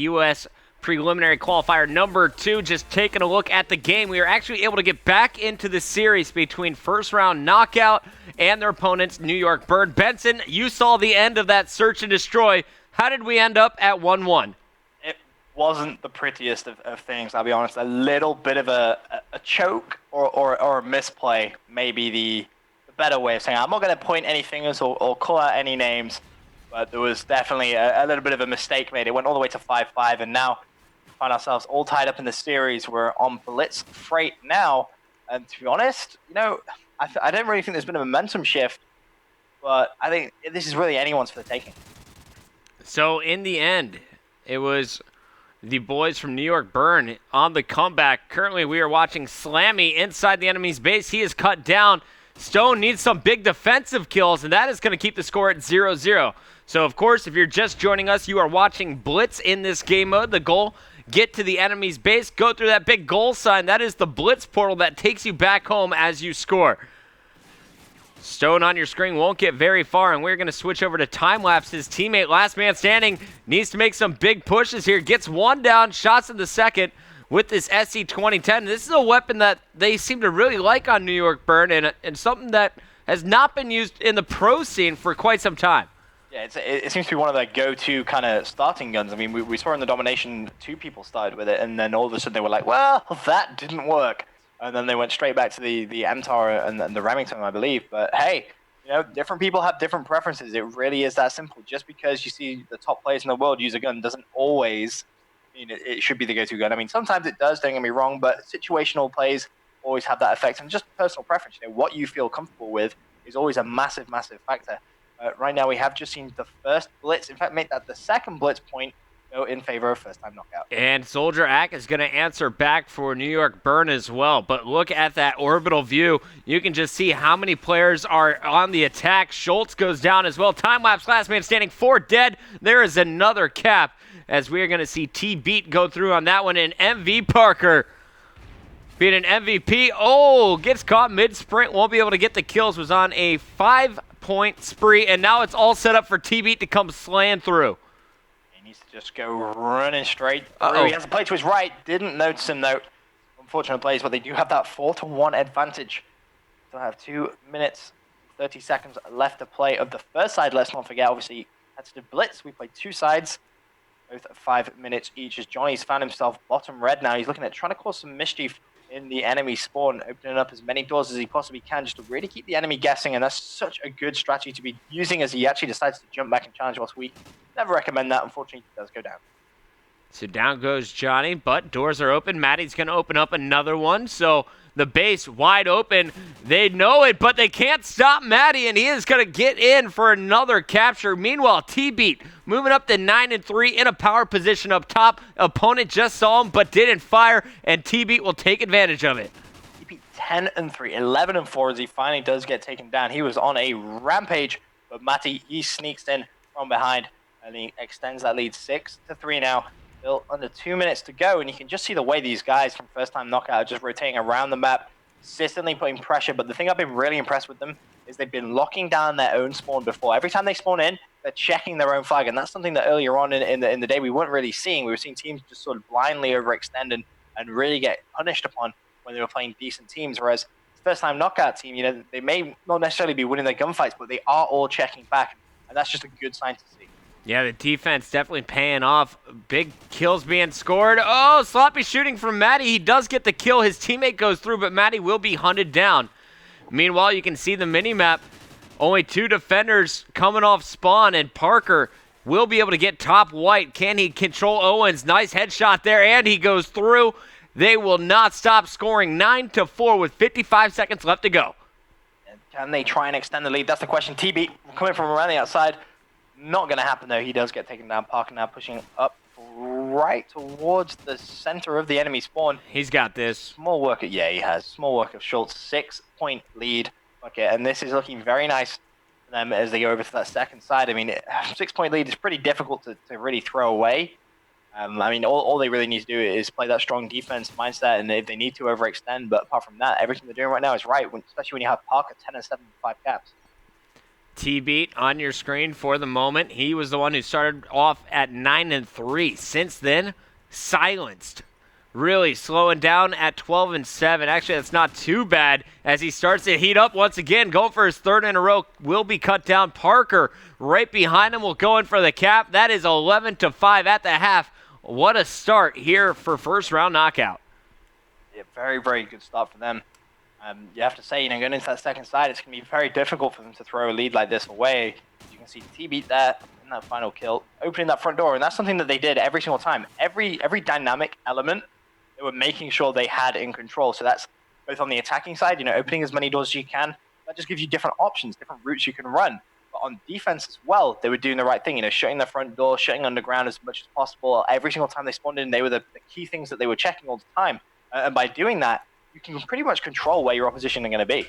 U.S. preliminary qualifier number 2. Just taking a look at the game, we were actually able to get back into the series between first round knockout and their opponents, New York Bird. Benson, you saw the end of that search and destroy. How did we end up at 1-1? It wasn't the prettiest of things, I'll be honest. A little bit of a choke or a misplay, maybe the better way of saying it. I'm not going to point any fingers or call out any names, but there was definitely a little bit of a mistake made. It went all the way to 5-5, and now we find ourselves all tied up in the series. We're on Blitz Freight now, and to be honest, I don't really think there's been a momentum shift, but I think this is really anyone's for the taking. So in the end, it was the boys from New York Burn on the comeback. Currently, we are watching Slammy inside the enemy's base. He is cut down. Stone needs some big defensive kills, and that is going to keep the score at 0-0. So, of course, if you're just joining us, you are watching Blitz in this game mode. The goal, get to the enemy's base, go through that big goal sign. That is the Blitz portal that takes you back home as you score. Stone on your screen won't get very far, and we're going to switch over to time-lapse. His teammate, last man standing, needs to make some big pushes here. Gets one down, shots in the second with this SC-2010. This is a weapon that they seem to really like on New York Burn, and something that has not been used in the pro scene for quite some time. Yeah, it seems to be one of their go-to kind of starting guns. I mean, we saw in the Domination 2 people started with it, and then all of a sudden they were like, well, that didn't work. And then they went straight back to the MTAR and the Remington, I believe. But hey, different people have different preferences. It really is that simple. Just because you see the top players in the world use a gun doesn't always mean it should be the go-to gun. I mean, sometimes it does, don't get me wrong, but situational plays always have that effect. And just personal preference, what you feel comfortable with is always a massive, massive factor. Right now, we have just seen the first blitz. In fact, make that the second blitz point go in favor of first-time knockout. And Soldier Ack is going to answer back for New York Burn as well. But look at that orbital view. You can just see how many players are on the attack. Schultz goes down as well. Time-lapse, last man standing, 4 dead. There is another cap as we are going to see T-Beat go through on that one. And MV Parker being an MVP. Oh, gets caught mid-sprint. Won't be able to get the kills. Was on a 5-point spree. And now it's all set up for T-Beat to come slaying through. Needs to just go running straight through. He has to play to his right. Didn't notice him, though. Unfortunate plays, but they do have that 4-1 advantage. Still have 2 minutes, 30 seconds left to play of the first side. Let's not forget, obviously, that's the Blitz. We played 2 sides, both at 5 minutes each, as Johnny's found himself bottom red now. He's looking at trying to cause some mischief in the enemy spawn, opening up as many doors as he possibly can just to really keep the enemy guessing, and that's such a good strategy to be using as he actually decides to jump back and challenge whilst we never recommend that. Unfortunately, it does go down. So down goes Johnny, but doors are open. Maddie's going to open up another one, so the base wide open. They know it, but they can't stop Maddie, and he is going to get in for another capture. Meanwhile, T-Beat moving up to 9-3 in a power position up top. Opponent just saw him, but didn't fire, and T-Beat will take advantage of it. T-Beat 10-3, 11-4 as he finally does get taken down. He was on a rampage, but Matty, he sneaks in from behind, and he extends that lead 6-3 now. Still under 2 minutes to go, and you can just see the way these guys from first-time knockout are just rotating around the map, consistently putting pressure. But the thing I've been really impressed with them is they've been locking down their own spawn before. Every time they spawn in, they're checking their own flag, and that's something that earlier on in the day we weren't really seeing. We were seeing teams just sort of blindly overextend and really get punished upon when they were playing decent teams, whereas the first-time knockout team, they may not necessarily be winning their gunfights, but they are all checking back, and that's just a good sign to see. Yeah, the defense definitely paying off. Big kills being scored. Oh, sloppy shooting from Matty. He does get the kill. His teammate goes through, but Matty will be hunted down. Meanwhile, you can see the mini-map. Only 2 defenders coming off spawn, and Parker will be able to get top white. Can he control Owens? Nice headshot there, and he goes through. They will not stop scoring. 9-4 with 55 seconds left to go. And can they try and extend the lead? That's the question. T-Beat coming from around the outside. Not going to happen, though. He does get taken down. Parker now pushing up right towards the center of the enemy spawn. He's got this. Small work. Yeah, he has. Small work of Schultz. 6-point lead. Okay, and this is looking very nice for them as they go over to that second side. I mean, 6-point lead is pretty difficult to really throw away. I mean, all they really need to do is play that strong defense mindset, and if they need to overextend. But apart from that, everything they're doing right now is right, especially when you have Parker 10-7 with 5 caps. T-Beat on your screen for the moment. He was the one who started off at 9-3. Since then, silenced. Really slowing down at 12-7. Actually, that's not too bad as he starts to heat up once again. Going for his third in a row. Will be cut down. Parker right behind him will go in for the cap. That is 11-5 at the half. What a start here for first round knockout. Yeah, very, very good start for them. You have to say, going into that second side, it's going to be very difficult for them to throw a lead like this away. You can see T-Beat there in that final kill, opening that front door, and that's something that they did every single time. Every dynamic element, they were making sure they had in control. So that's both on the attacking side, opening as many doors as you can. That just gives you different options, different routes you can run. But on defense as well, they were doing the right thing, shutting the front door, shutting underground as much as possible. Every single time they spawned in, they were the key things that they were checking all the time. And by doing that, you can pretty much control where your opposition are going to be.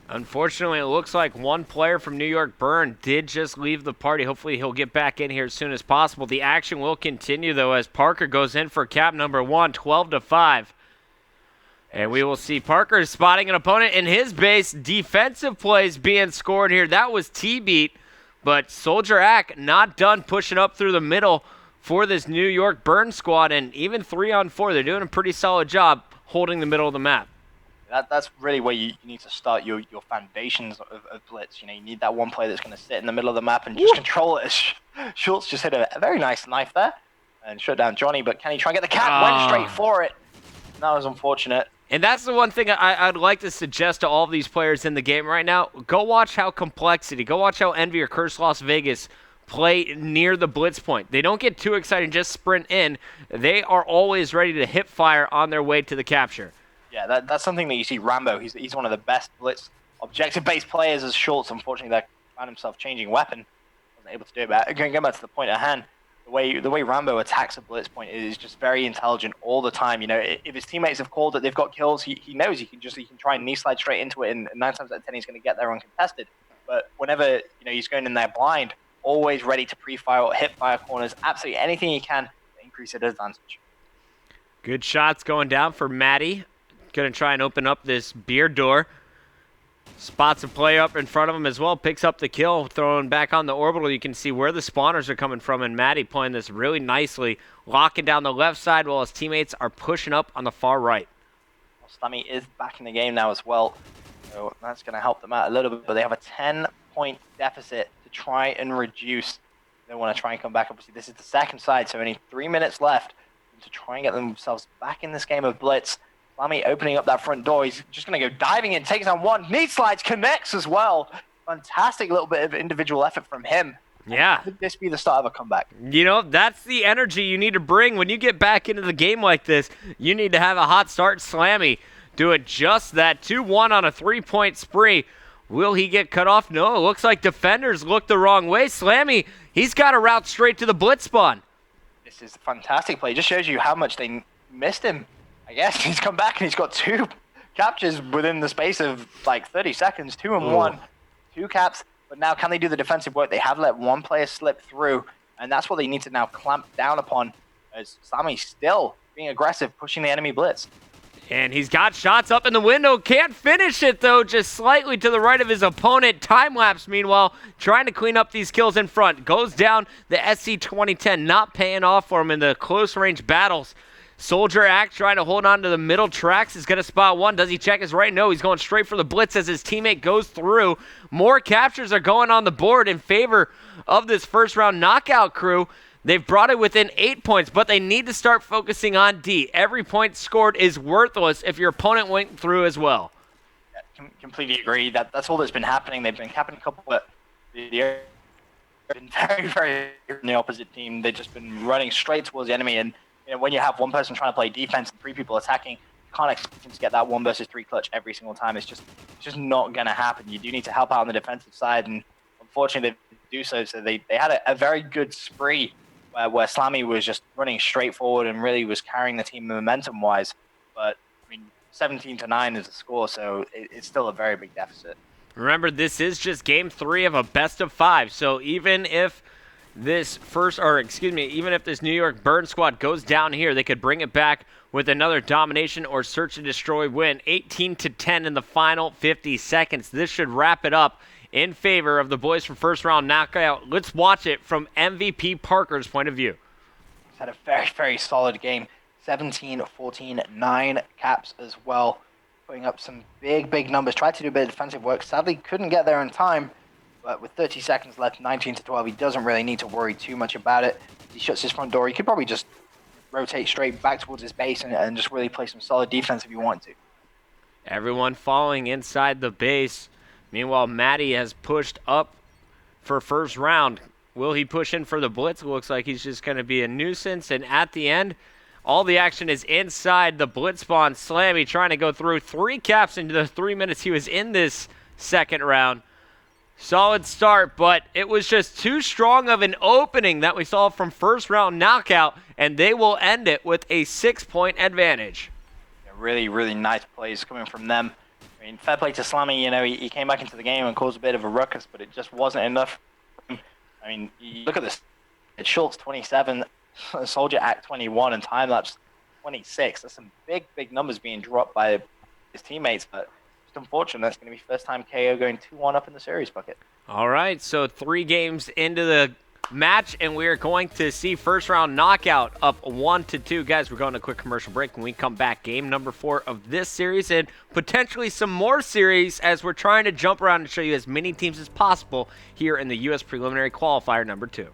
Unfortunately, it looks like one player from New York Burn did just leave the party. Hopefully, he'll get back in here as soon as possible. The action will continue, though, as Parker goes in for cap number 1, 12-5. And we will see Parker spotting an opponent in his base. Defensive plays being scored here. That was T-Beat, but Soldier Ack not done pushing up through the middle for this New York Burn squad. And even 3-on-4, they're doing a pretty solid job holding the middle of the map. That's really where you need to start your foundations of Blitz. You need that one player that's going to sit in the middle of the map and just control it. Schultz just hit a very nice knife there and shut down Johnny, but can he try and get the cap? Went straight for it. That was unfortunate. And that's the one thing I'd like to suggest to all of these players in the game right now. Go watch how Complexity, go watch how Envy or Curse Las Vegas play near the blitz point. They don't get too excited and just sprint in. They are always ready to hip fire on their way to the capture. Yeah, that's something that you see Rambo. He's one of the best blitz objective-based players as Schultz. Unfortunately, that found himself changing weapon. Wasn't able to do it. But going back to the point at hand, the way Rambo attacks a blitz point is just very intelligent all the time. If his teammates have called that they've got kills, he knows he can try and knee slide straight into it, and 9 times out of 10 he's going to get there uncontested. But whenever he's going in there blind, always ready to pre-fire or hip fire corners, absolutely anything he can to increase his advantage. Good shots going down for Matty. Going to try and open up this beer door. Spots a play up in front of him as well. Picks up the kill, throwing back on the orbital. You can see where the spawners are coming from, and Matty playing this really nicely, locking down the left side while his teammates are pushing up on the far right. Slammy is back in the game now as well, so that's going to help them out a little bit, but they have a 10-point deficit to try and reduce. They want to try and come back. Obviously, this is the second side, so only 3 minutes left to try and get themselves back in this game of Blitz. Slammy opening up that front door. He's just going to go diving in, takes on one. Knee slides, connects as well. Fantastic little bit of individual effort from him. Yeah. Could this be the start of a comeback? That's the energy you need to bring. When you get back into the game like this, you need to have a hot start. Slammy doing just that. 2-1 on a 3-point spree. Will he get cut off? No, it looks like defenders look the wrong way. Slammy, he's got a route straight to the blitz spawn. This is a fantastic play. It just shows you how much they missed him. I guess he's come back and he's got 2 captures within the space of like 30 seconds. 2 and 1, 2 caps. But now can they do the defensive work? They have let one player slip through, and that's what they need to now clamp down upon, as Slammy still being aggressive, pushing the enemy blitz. And he's got shots up in the window. Can't finish it, though, just slightly to the right of his opponent. Time-lapse, meanwhile, trying to clean up these kills in front. Goes down the SC 2010, not paying off for him in the close-range battles. Soldier Act trying to hold on to the middle tracks. Is going to spot one. Does he check his right? No, he's going straight for the blitz as his teammate goes through. More captures are going on the board in favor of this first-round knockout crew. They've brought it within 8 points, but they need to start focusing on D. Every point scored is worthless if your opponent went through as well. Yeah, completely agree. That's all that's been happening. They've been capping a couple, but they've been very, very in the opposite team. They've just been running straight towards the enemy, and when you have one person trying to play defense and 3 people attacking, you can't expect them to get that 1 versus 3 clutch every single time. It's just not going to happen. You do need to help out on the defensive side, and unfortunately they do so. So they had a very good spree where Slammy was just running straight forward and really was carrying the team momentum-wise. But, 17-9 is the score, so it's still a very big deficit. Remember, this is just game 3 of a best of 5, so even if even if this New York Burn squad goes down here, they could bring it back with another domination or search and destroy win. 18-10 in the final 50 seconds. This should wrap it up in favor of the boys from first round knockout. Let's watch it from MVP Parker's point of view. He's had a very, very solid game. 17, 14, 9 caps as well. Putting up some big, big numbers. Tried to do a bit of defensive work. Sadly, couldn't get there in time. But with 30 seconds left, 19 to 12, he doesn't really need to worry too much about it. He shuts his front door. He could probably just rotate straight back towards his base and just really play some solid defense if you want to. Everyone following inside the base. Meanwhile, Matty has pushed up for first round. Will he push in for the blitz? It looks like he's just going to be a nuisance. And at the end, all the action is inside the blitz spawn. Slammy trying to go through 3 caps into the 3 minutes he was in this second round. Solid start, but it was just too strong of an opening that we saw from first round knockout, and they will end it with a 6-point advantage. Yeah, really, really nice plays coming from them. I mean, fair play to Slammy. You know, he came back into the game and caused a bit of a ruckus, but it just wasn't enough. I mean, you look at this. It's Schultz 27, Soldier Act 21, and Timelapse 26. There's some big, big numbers being dropped by his teammates, but it's unfortunate. That's going to be first time KO going 2-1 up in the series bucket. All right, so 3 games into the match, and we are going to see first round knockout up 1-2. Guys, we're going to a quick commercial break. When we come back, game number 4 of this series and potentially some more series as we're trying to jump around and show you as many teams as possible here in the U.S. Preliminary Qualifier number 2.